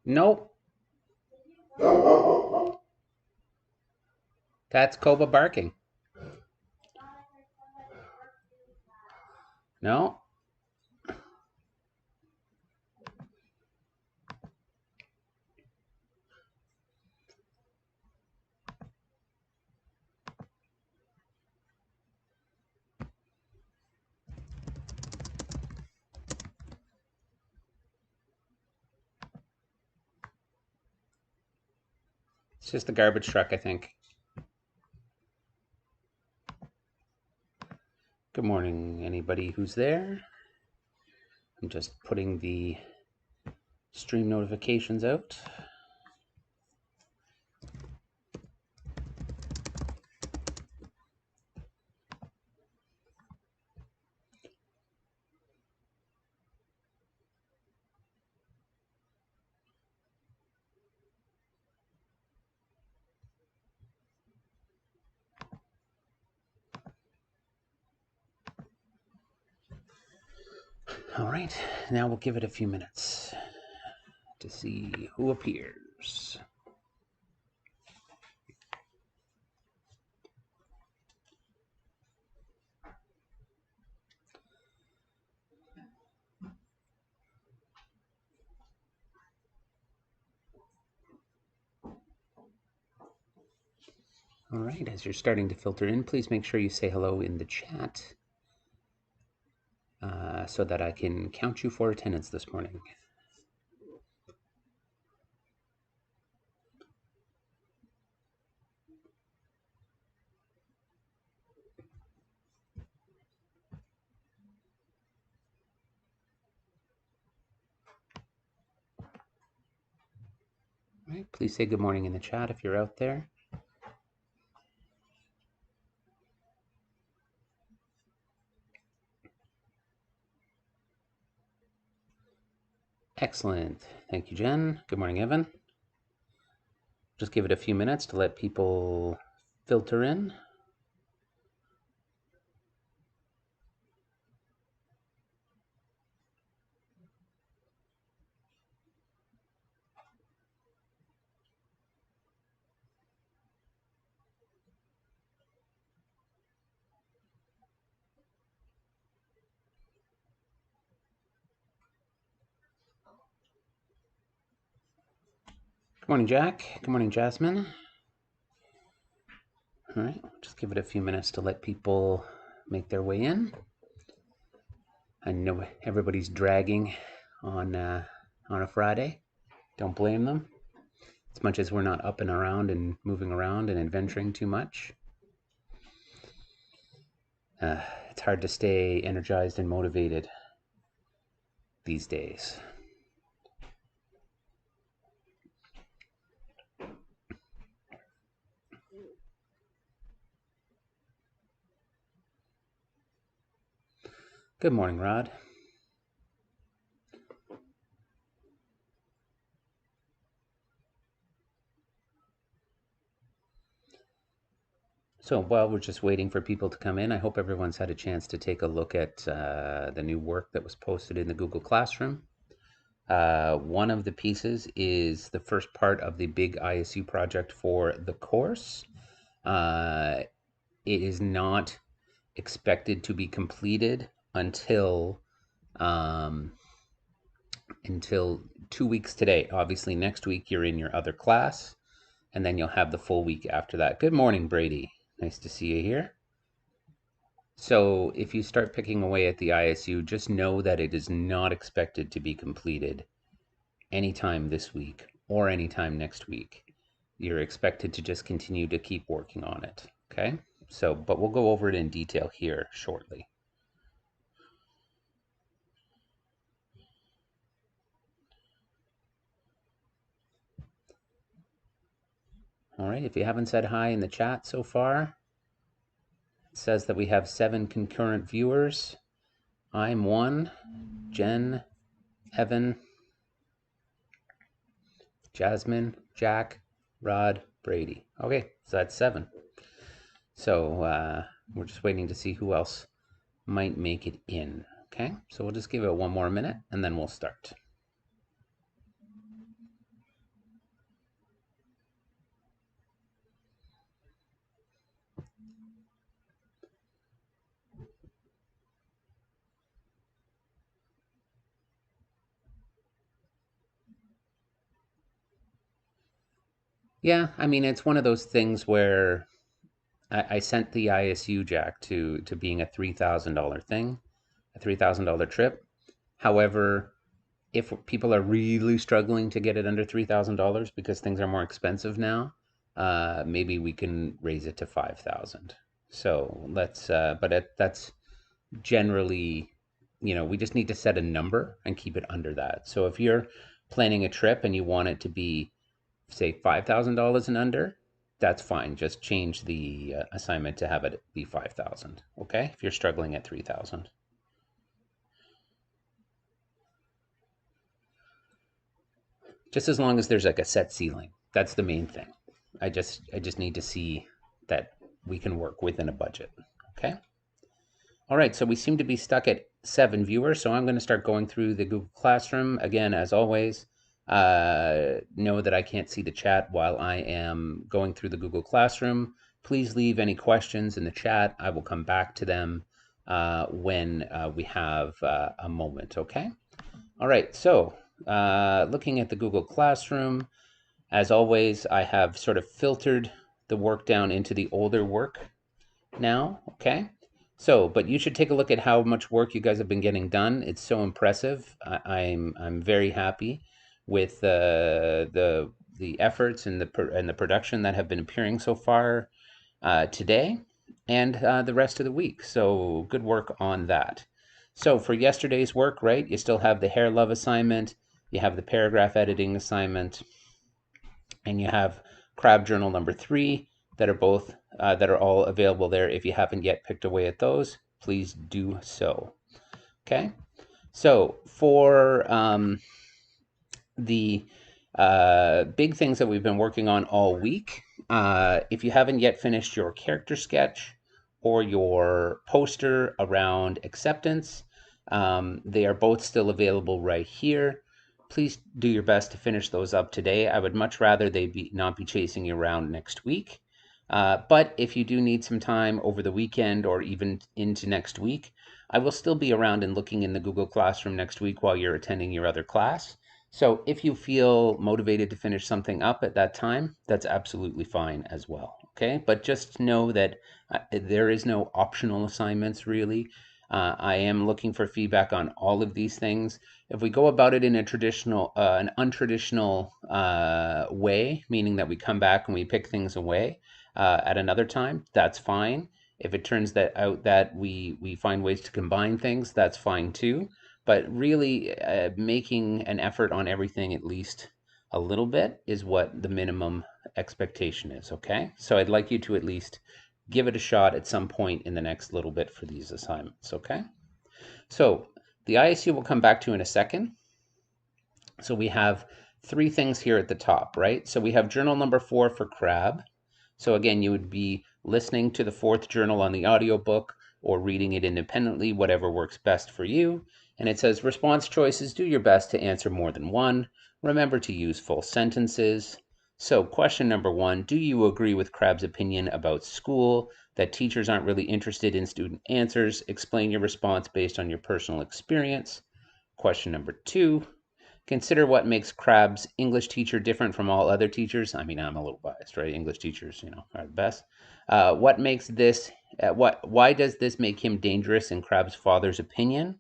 Nope, that's Koba barking. No, it's just the garbage truck, I think. Good morning, anybody who's there. I'm just putting the stream notifications out. All right, now we'll give it a few minutes to see who appears. All right, as you're starting to filter in, please make sure you say hello in the chat so that I can count you for attendance this morning. All right, please say good morning in the chat if you're out there. Excellent. Thank you, Jen. Good morning, Evan. Just give it a few minutes to let people filter in. Good morning, Jack. Good morning, Jasmine. All right, just give it a few minutes to let people make their way in. I know everybody's dragging on a Friday. Don't blame them. As much as we're not up and around and moving around and adventuring too much, it's hard to stay energized and motivated these days. Good morning, Rod. So while we're just waiting for people to come in, I hope everyone's had a chance to take a look at the new work that was posted in the Google Classroom. One of the pieces is the first part of the big ISU project for the course. It is not expected to be completed until 2 weeks today. Obviously, next week you're in your other class, and then you'll have the full week after that. Good morning, Brady. Nice to see you here. So if you start picking away at the ISU, just know that it is not expected to be completed anytime this week or anytime next week. You're expected to just continue to keep working on it, okay? So, but we'll go over it in detail here shortly. All right, if you haven't said hi in the chat so far, it says that we have 7 concurrent viewers. I'm 1, Jen, Evan, Jasmine, Jack, Rod, Brady. Okay, so that's 7. So we're just waiting to see who else might make it in. Okay, so we'll just give it one more minute and then we'll start. Yeah, I mean, it's one of those things where I sent the ISU Jack to being a $3,000 thing, a $3,000 trip. However, if people are really struggling to get it under $3,000 because things are more expensive now, maybe we can raise it to 5,000. So that's generally, we just need to set a number and keep it under that. So if you're planning a trip and you want it to be, say, $5,000 and under, that's fine. Just change the assignment to have it be 5,000. Okay, if you're struggling at 3,000. Just as long as there's like a set ceiling. That's the main thing. I just need to see that we can work within a budget. Okay. All right. So we seem to be stuck at 7 viewers. So I'm going to start going through the Google Classroom again, as always. Know that I can't see the chat while I am going through the Google Classroom. Please leave any questions in the chat. I will come back to them when we have a moment. Okay. All right. So looking at the Google Classroom, as always, I have sort of filtered the work down into the older work now, okay? So, but you should take a look at how much work you guys have been getting done. It's so impressive. I'm very happy with the efforts and the production that have been appearing so far today and the rest of the week. So, good work on that. So, for yesterday's work, right, you still have the hair love assignment, you have the paragraph editing assignment, and you have Crab Journal number 3 that are all available there. If you haven't yet picked away at those, please do so. Okay, so for the big things that we've been working on all week, if you haven't yet finished your character sketch or your poster around acceptance, they are both still available right here. Please do your best to finish those up today. I would much rather they not be chasing you around next week. But if you do need some time over the weekend or even into next week, I will still be around and looking in the Google Classroom next week while you're attending your other class. So if you feel motivated to finish something up at that time, that's absolutely fine as well. Okay, but just know that there is no optional assignments really. I am looking for feedback on all of these things. If we go about it in an untraditional way, meaning that we come back and we pick things away at another time, that's fine. If it turns that out that we find ways to combine things, that's fine too. But really, making an effort on everything at least a little bit is what the minimum expectation is. Okay, so I'd like you to at least give it a shot at some point in the next little bit for these assignments. Okay. So the ISU will come back to in a second. So we have three things here at the top, right? So we have journal number 4 for crab. So again, you would be listening to the fourth journal on the audiobook or reading it independently, whatever works best for you. And it says response choices, do your best to answer more than one. Remember to use full sentences. So question number 1, do you agree with Crab's opinion about school, that teachers aren't really interested in student answers? Explain your response based on your personal experience. Question number 2, consider what makes Crab's English teacher different from all other teachers. I mean, I'm a little biased, right? English teachers, are the best. What makes this? Why does this make him dangerous in Crab's father's opinion?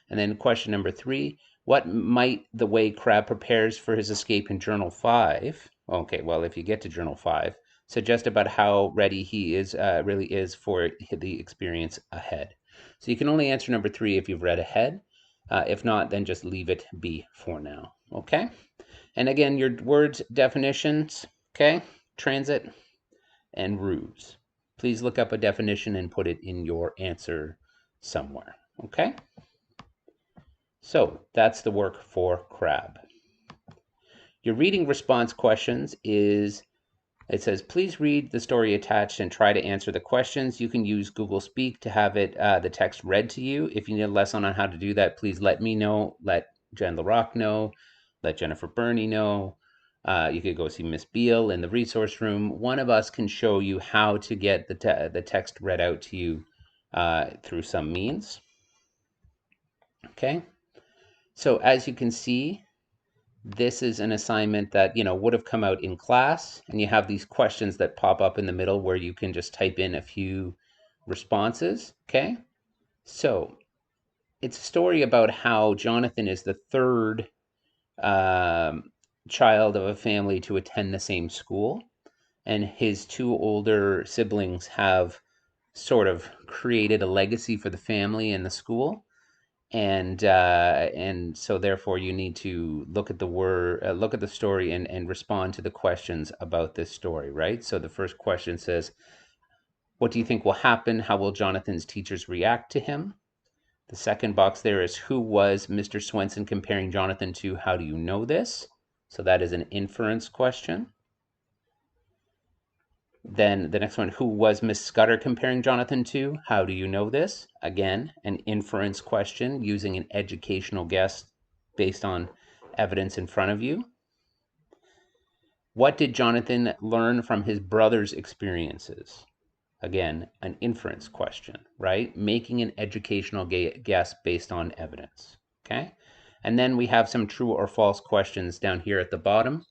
And then question number 3: what might the way Crab prepares for his escape in Journal 5? Okay, well, if you get to Journal 5, suggest about how ready he is really is for the experience ahead. So you can only answer number 3 if you've read ahead. If not, then just leave it be for now. Okay? And again, your words definitions, okay? Transit and ruse. Please look up a definition and put it in your answer somewhere. Okay? So that's the work for crab. Your reading response questions is, it says, please read the story attached and try to answer the questions. You can use Google Speak to have the text read to you. If you need a lesson on how to do that, please let me know. Let Jen LaRock know. Let Jennifer Burney know. You could go see Miss Beal in the resource room. One of us can show you how to get the text read out to you through some means. Okay. So as you can see, This is an assignment that, would have come out in class, and you have these questions that pop up in the middle where you can just type in a few responses, okay? So, it's a story about how Jonathan is the third um, child of a family to attend the same school, and his two older siblings have sort of created a legacy for the family and the school. And so therefore you need to look at the story and respond to the questions about this story, right? So the first question says, what do you think will happen? How will Jonathan's teachers react to him? The second box there is, who was Mr. Swenson comparing Jonathan to? How do you know this? So that is an inference question. Then the next one, who was Miss Scudder comparing Jonathan to? How do you know this? Again, an inference question using an educational guess based on evidence in front of you. What did Jonathan learn from his brother's experiences? Again, an inference question, right? Making an educational guess based on evidence, okay? And then we have some true or false questions down here at the bottom.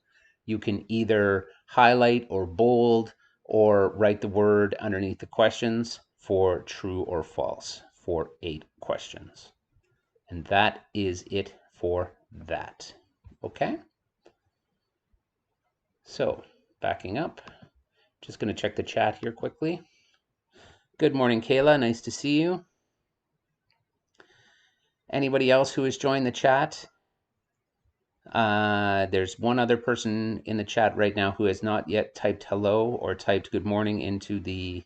You can either highlight or bold or write the word underneath the questions for true or false for 8 questions. And that is it for that, okay? So, backing up, just going to check the chat here quickly. Good morning, Kayla. Nice to see you. Anybody else who has joined the chat? There's one other person in the chat right now who has not yet typed hello or typed good morning into the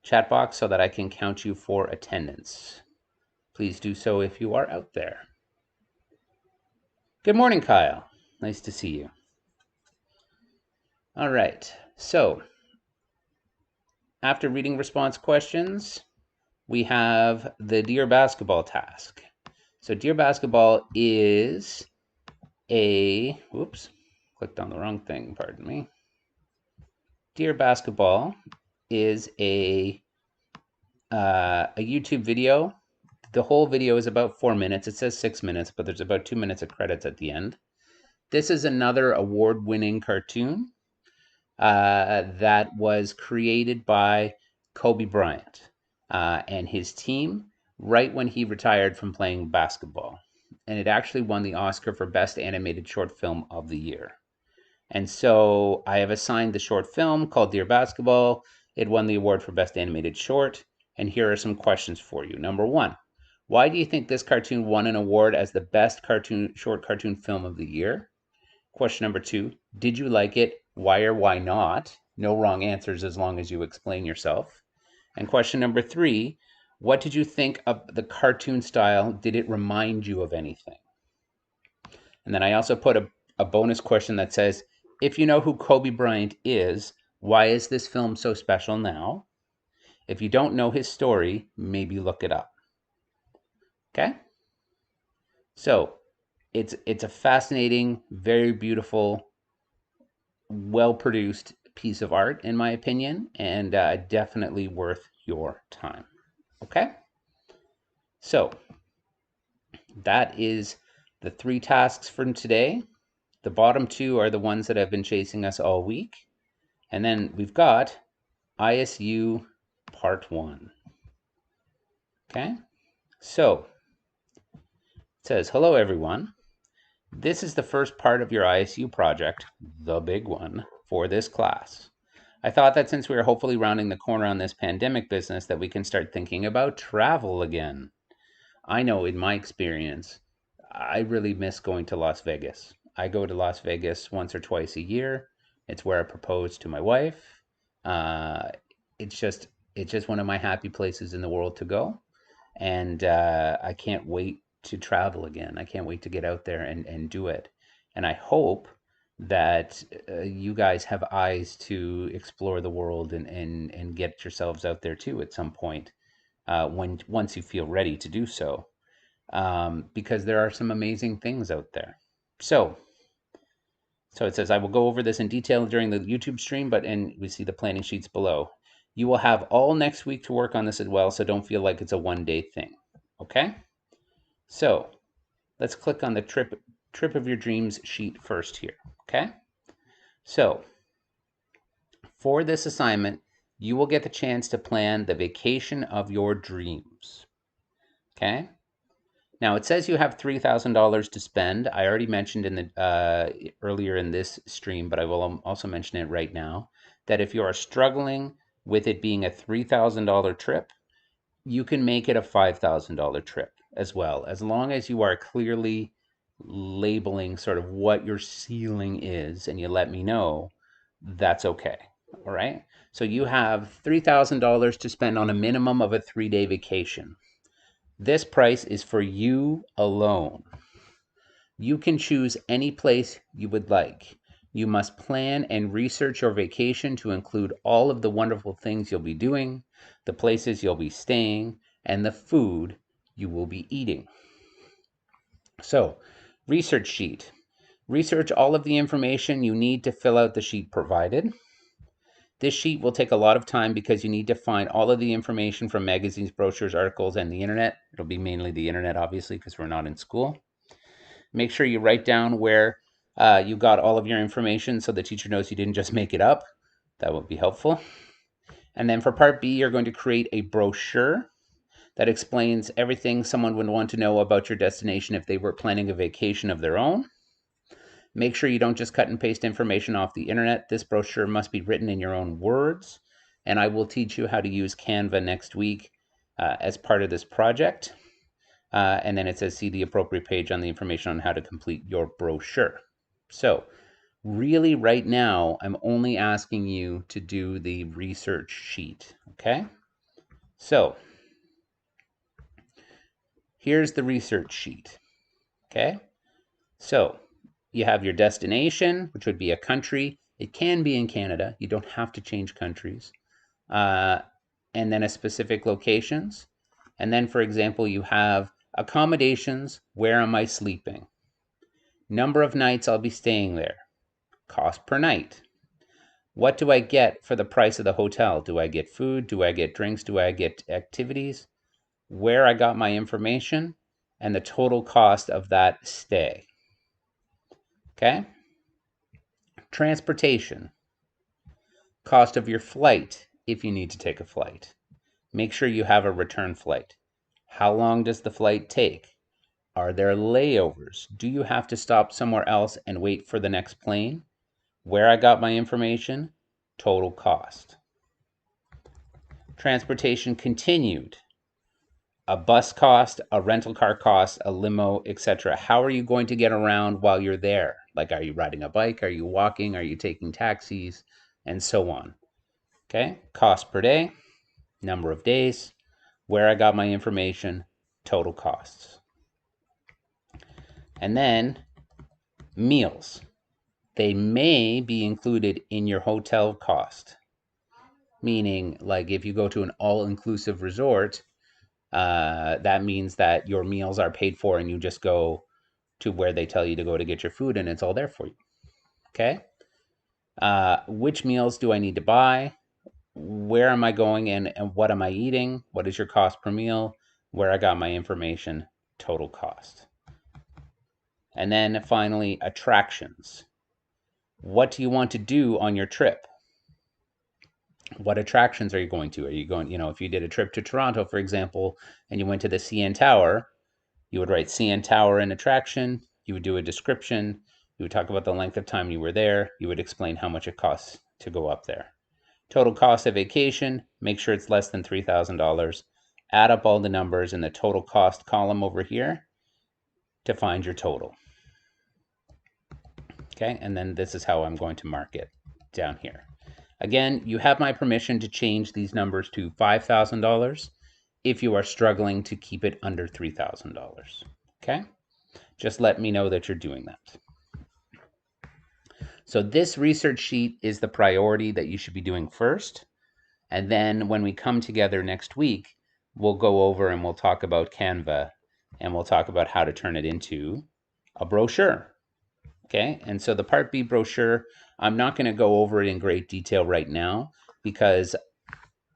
chat box so that I can count you for attendance. Please do so if you are out there. Good morning, Kyle. Nice to see you. All right, so after reading response questions, we have the Dear Basketball task. So Dear Basketball is clicked on the wrong thing, pardon me. Dear Basketball is a YouTube video. The whole video is about 4 minutes. It says 6 minutes, but there's about 2 minutes of credits at the end. This is another award-winning cartoon that was created by Kobe Bryant and his team right when he retired from playing basketball. And it actually won the Oscar for Best Animated Short Film of the Year. And so I have assigned the short film called Dear Basketball. It won the award for Best Animated Short. And here are some questions for you. Number 1, why do you think this cartoon won an award as the best short cartoon film of the year? Question number 2, did you like it? Why or why not? No wrong answers as long as you explain yourself. And question number 3, what did you think of the cartoon style? Did it remind you of anything? And then I also put a bonus question that says, if you know who Kobe Bryant is, why is this film so special now? If you don't know his story, maybe look it up. Okay? So, it's a fascinating, very beautiful, well-produced piece of art, in my opinion, and definitely worth your time. Okay? So, that is the 3 tasks from today. The bottom 2 are the ones that have been chasing us all week. And then we've got ISU Part 1. Okay? So, it says, hello everyone. This is the first part of your ISU project, the big one, for this class. I thought that since we are hopefully rounding the corner on this pandemic business, that we can start thinking about travel again. I know in my experience, I really miss going to Las Vegas. I go to Las Vegas once or twice a year. It's where I propose to my wife. It's just one of my happy places in the world to go. And I can't wait to travel again. I can't wait to get out there and do it. And I hope that you guys have eyes to explore the world and get yourselves out there too at some point once you feel ready to do so. Because there are some amazing things out there. So it says, I will go over this in detail during the YouTube stream, and we see the planning sheets below. You will have all next week to work on this as well, so don't feel like it's a one-day thing. Okay? So let's click on the trip trip of your dreams sheet first here, okay? So for this assignment, you will get the chance to plan the vacation of your dreams, okay? Now it says you have $3,000 to spend. I already mentioned in the earlier in this stream, but I will also mention it right now, that if you are struggling with it being a $3,000 trip, you can make it a $5,000 trip as well, as long as you are clearly labeling sort of what your ceiling is and you let me know, that's okay. All right. So you have $3,000 to spend on a minimum of a 3-day vacation. This price is for you alone. You can choose any place you would like. You must plan and research your vacation to include all of the wonderful things you'll be doing, the places you'll be staying, and the food you will be eating. So, research sheet. Research all of the information you need to fill out the sheet provided. This sheet will take a lot of time because you need to find all of the information from magazines, brochures, articles, and the internet. It'll be mainly the internet, obviously, because we're not in school. Make sure you write down where you got all of your information so the teacher knows you didn't just make it up. That would be helpful. And then for part B, you're going to create a brochure that explains everything someone would want to know about your destination if they were planning a vacation of their own. Make sure you don't just cut and paste information off the internet. This brochure must be written in your own words, and I will teach you how to use Canva next week as part of this project. And then it says, see the appropriate page on the information on how to complete your brochure. So really right now, I'm only asking you to do the research sheet, okay? So here's the research sheet, okay? So you have your destination, which would be a country. It can be in Canada. You don't have to change countries. And then a specific locations. And then, for example, you have accommodations. Where am I sleeping? Number of nights I'll be staying there. Cost per night. What do I get for the price of the hotel? Do I get food? Do I get drinks? Do I get activities? Where I got my information and the total cost of that stay. Okay? Transportation. Cost of your flight if you need to take a flight. Make sure you have a return flight. How long does the flight take? Are there layovers? Do you have to stop somewhere else and wait for the next plane? Where I got my information, total cost. Transportation continued. A bus cost, a rental car cost, a limo, etc. How are you going to get around while you're there? Like, are you riding a bike? Are you walking? Are you taking taxis? And so on. Okay, cost per day, number of days, where I got my information, total costs. And then meals. They may be included in your hotel cost. Meaning, like if you go to an all-inclusive resort, that means that your meals are paid for and you just go to where they tell you to go to get your food and it's all there for you. Okay? Which meals do I need to buy? Where am I going and what am I eating? What is your cost per meal? Where I got my information, total cost. And then finally, attractions. What do you want to do on your trip? What attractions are you going to? Are you going, if you did a trip to Toronto, for example, and you went to the CN Tower, you would write CN Tower in attraction, you would do a description, you would talk about the length of time you were there, you would explain how much it costs to go up there. Total cost of vacation, make sure it's less than $3,000. Add up all the numbers in the total cost column over here to find your total. Okay, and then this is how I'm going to mark it down here. Again, you have my permission to change these numbers to $5,000 if you are struggling to keep it under $3,000. Okay, just let me know that you're doing that. So this research sheet is the priority that you should be doing first. And then when we come together next week, we'll go over and we'll talk about Canva and we'll talk about how to turn it into a brochure. Okay, and so the Part B brochure, I'm not going to go over it in great detail right now because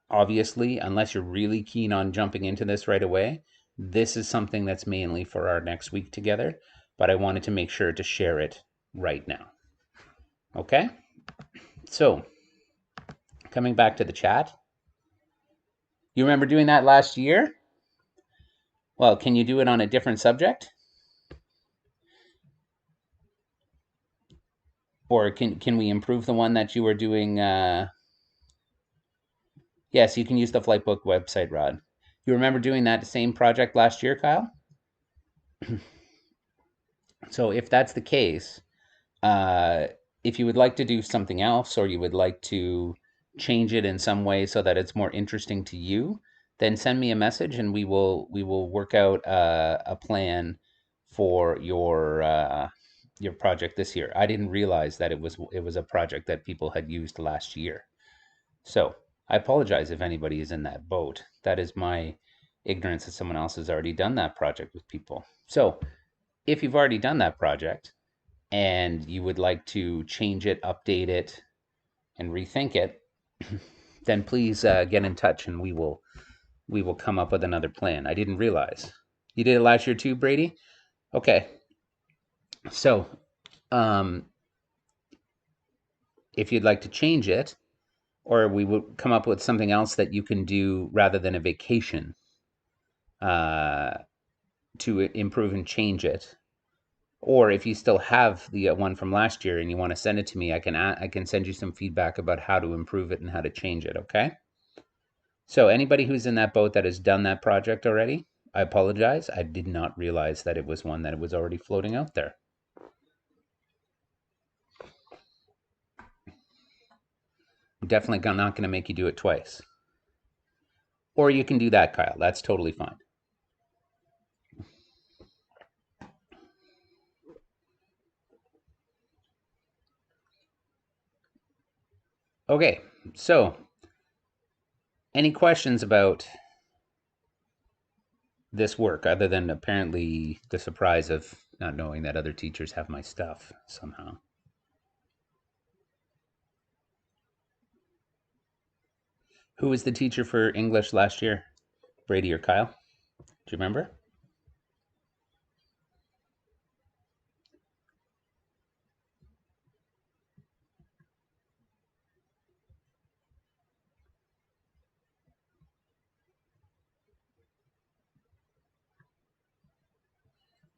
obviously, unless you're really keen on jumping into this right away, this is something that's mainly for our next week together. but I wanted to make sure to share it right now. Okay? So, coming back to the chat, you remember doing that last year? Well, can you do it on a different subject? Or can we improve the one that you were doing? Yes, you can use the Flightbook website, Rod. You remember doing that same project last year, Kyle? So if that's the case, uh, if you would like to do something else or you would like to change it in some way so that it's more interesting to you, then send me a message and we will work out a plan for your project this year. I didn't realize that it was a project that people had used last year. So I apologize if anybody is in that boat. That is my ignorance that someone else has already done that project with people. So if you've already done that project and you would like to change it, update it, and rethink it, then please get in touch and we will come up with another plan. I didn't realize. You did it last year too, Brady? Okay. So, um, if you'd like to change it, or we would come up with something else that you can do rather than a vacation uh, to improve and change it. Or if you still have the one from last year and you want to send it to me, I can send you some feedback about how to improve it and how to change it. Okay. So anybody who's in that boat that has done that project already, I apologize. I did not realize that it was one that it was already floating out there. I'm definitely not going to make you do it twice. Or you can do that, Kyle. That's totally fine. Okay, so any questions about this work other than apparently the surprise of not knowing that other teachers have my stuff somehow? Who was the teacher for English last year? Brady or Kyle? Do you remember?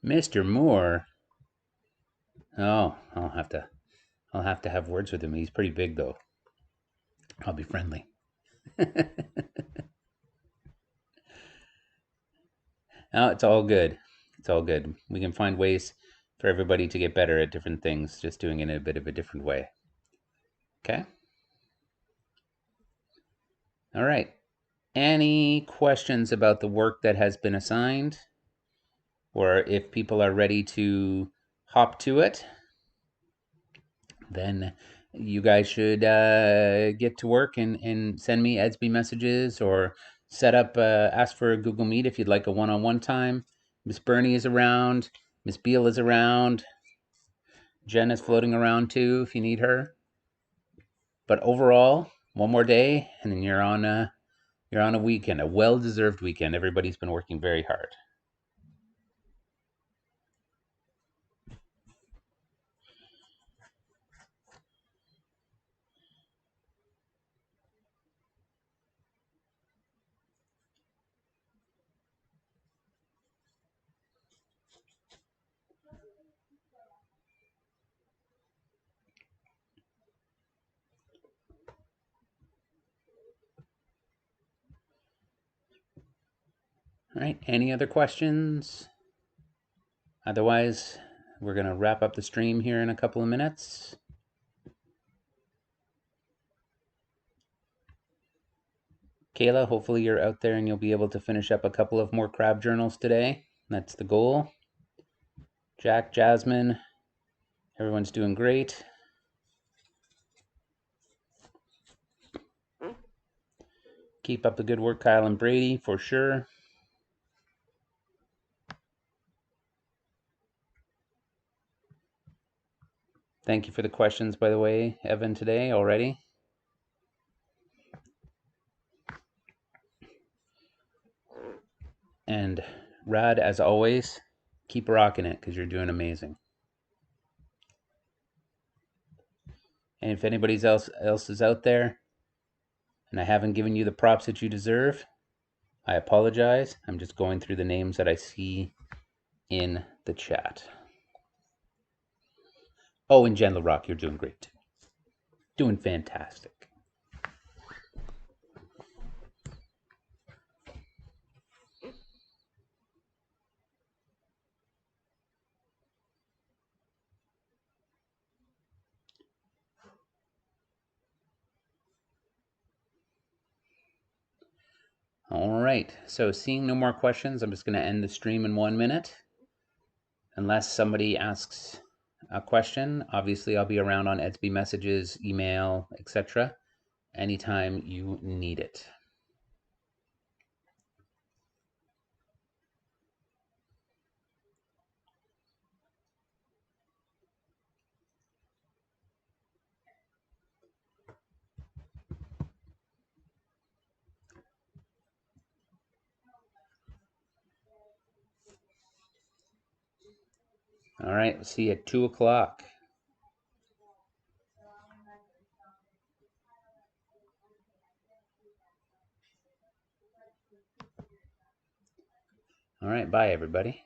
Mr. Moore. Oh, I'll have to have words with him. He's pretty big though. I'll be friendly. No, it's all good. It's all good. We can find ways for everybody to get better at different things, just doing it in a bit of a different way. Okay? All right. Any questions about the work that has been assigned? Or if people are ready to hop to it, then you guys should get to work and send me Edsby messages or set up, ask for a Google Meet if you'd like a one-on-one time. Miss Bernie is around. Miss Beal is around. Jen is floating around too if you need her. But overall, one more day and then you're on a weekend, a well-deserved weekend. Everybody's been working very hard. All right, any other questions? Otherwise, we're going to wrap up the stream here in a couple of minutes. Kayla, hopefully you're out there and you'll be able to finish up a couple of more crab journals today. That's the goal. Jack, Jasmine, everyone's doing great. Keep up the good work, Kyle and Brady, for sure. Thank you for the questions, by the way, Evan, today already. And Rad, as always, Keep rocking it because you're doing amazing. And if anybody else is out there and I haven't given you the props that you deserve, I apologize. I'm just going through the names that I see in the chat. Oh, and Jen LaRock, you're doing great. Doing fantastic. All right, so seeing no more questions, I'm just going to end the stream in 1 minute. Unless somebody asks a question, obviously I'll be around on Edsby messages, email, etc. anytime you need it. All right, we'll see you at 2 o'clock. All right, bye everybody.